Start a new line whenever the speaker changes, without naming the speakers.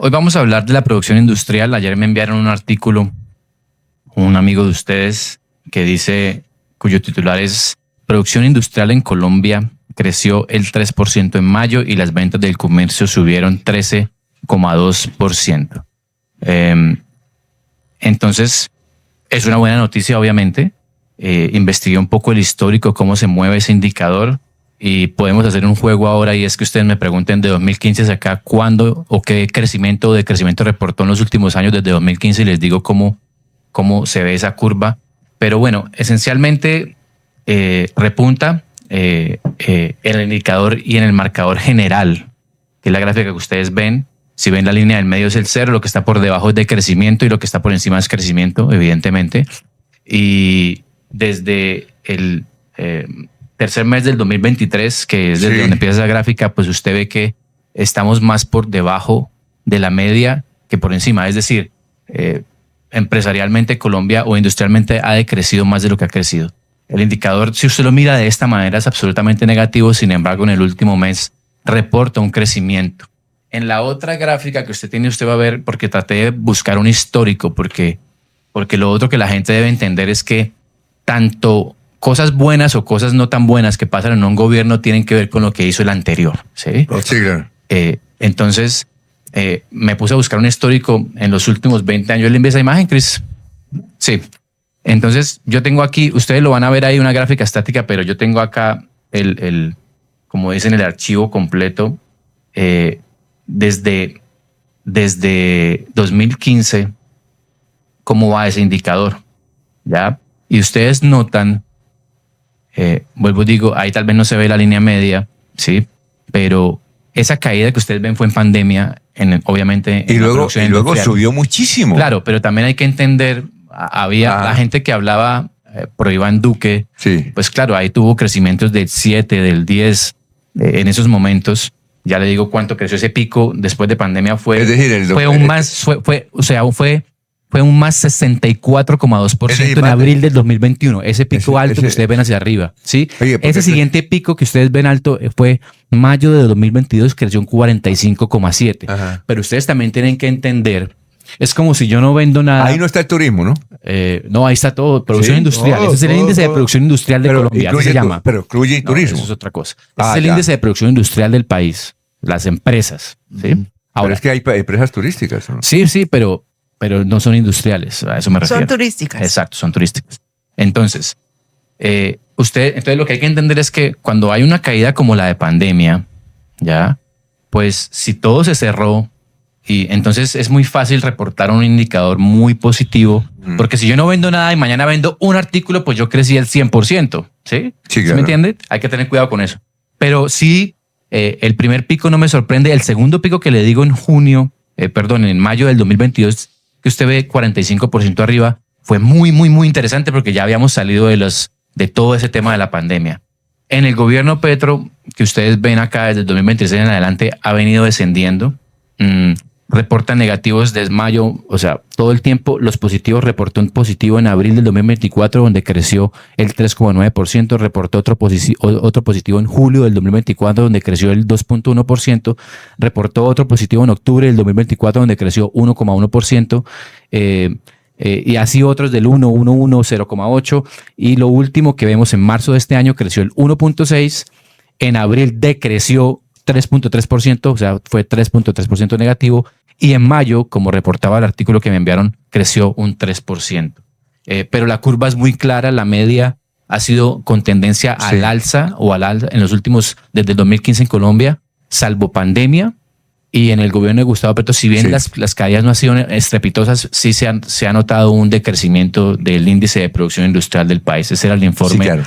Hoy vamos a hablar de la producción industrial. Ayer me enviaron un artículo, un amigo de ustedes, que dice, cuyo titular es Producción industrial en Colombia creció el 3% en mayo y las ventas del comercio subieron 13,2%. Entonces, es una buena noticia, obviamente. Investigué un poco el histórico, cómo se mueve ese indicador, y podemos hacer un juego ahora, y es que ustedes me pregunten de 2015 hacia acá cuándo o qué crecimiento o decrecimiento reportó en los últimos años desde 2015, y les digo cómo se ve esa curva. Pero bueno, esencialmente repunta en el indicador y en el marcador general, que es la gráfica que ustedes ven. Si ven, la línea del medio es el cero, lo que está por debajo es decrecimiento y lo que está por encima es crecimiento, evidentemente. Y desde el tercer mes del 2023, que es desde donde empieza esa gráfica, pues usted ve que estamos más por debajo de la media que por encima. Es decir, empresarialmente Colombia o industrialmente ha decrecido más de lo que ha crecido. El indicador, si usted lo mira de esta manera, es absolutamente negativo. Sin embargo, en el último mes reporta un crecimiento. En la otra gráfica que usted tiene, usted va a ver, porque traté de buscar un histórico, porque lo otro que la gente debe entender es que tanto cosas buenas o cosas no tan buenas que pasan en un gobierno tienen que ver con lo que hizo el anterior. Sí,
sí, claro.
Entonces, me puse a buscar un histórico en los últimos 20 años. ¿Le envié esa imagen, Chris? Sí. Entonces, yo tengo aquí, ustedes lo van a ver ahí, una gráfica estática, pero yo tengo acá como dicen, el archivo completo desde 2015, cómo va ese indicador, ¿ya? Y ustedes notan, vuelvo y digo, ahí tal vez no se ve la línea media, ¿sí? Pero esa caída que ustedes ven fue en pandemia, obviamente.
Y luego subió muchísimo.
Claro, pero también hay que entender, había la gente que hablaba pro Iván Duque,
sí.
Pues claro, ahí tuvo crecimientos del 7, del 10, en esos momentos. Ya le digo cuánto creció ese pico después de pandemia.
Es decir,
fue un más 64,2% en abril del 2021. Ese pico alto que ustedes ven hacia arriba, ¿sí?
Oye,
ese siguiente pico que ustedes ven alto fue mayo de 2022, creció un 45,7%. Pero ustedes también tienen que entender, es como si yo no vendo nada.
Ahí no está el turismo, ¿no?
No, ahí está todo. Producción industrial. Ese es el índice de producción industrial de Colombia. Así se llama.
Pero incluye turismo.
Eso es otra cosa. Ese es el índice de producción industrial del país. Las empresas. ¿Sí?
Ahora, pero es que hay empresas turísticas, ¿no?
Sí, pero no son industriales. A eso me refiero.
Son turísticas.
Exacto, son turísticas. Entonces, entonces lo que hay que entender es que cuando hay una caída como la de pandemia, ya, pues si todo se cerró, y entonces es muy fácil reportar un indicador muy positivo, porque si yo no vendo nada y mañana vendo un artículo, pues yo crecí el 100%. ¿Sí?
Sí, claro.
¿Sí me entiende? Hay que tener cuidado con eso. Pero sí, el primer pico no me sorprende. El segundo pico que le digo en en mayo del 2022, que usted ve 45% arriba, fue muy, muy, muy interesante porque ya habíamos salido de todo ese tema de la pandemia. En el gobierno Petro, que ustedes ven acá desde el 2026 en adelante, ha venido descendiendo. Reportan negativos desde mayo, o sea, todo el tiempo los positivos. Reportó un positivo en abril del 2024, donde creció el 3,9%. Reportó otro positivo en julio del 2024, donde creció el 2,1%. Reportó otro positivo en octubre del 2024, donde creció 1,1%. Y así otros del 1, 1,1, 0,8. Y lo último que vemos en marzo de este año creció el 1,6%. En abril decreció 3,3%, o sea, fue 3,3% negativo. Y en mayo, como reportaba el artículo que me enviaron, creció un 3%. Pero la curva es muy clara. La media ha sido con tendencia al alza en los últimos, desde el 2015 en Colombia, salvo pandemia. Y en el gobierno de Gustavo Petro, si bien las caídas no han sido estrepitosas, sí se ha notado un decrecimiento del índice de producción industrial del país. Ese era el informe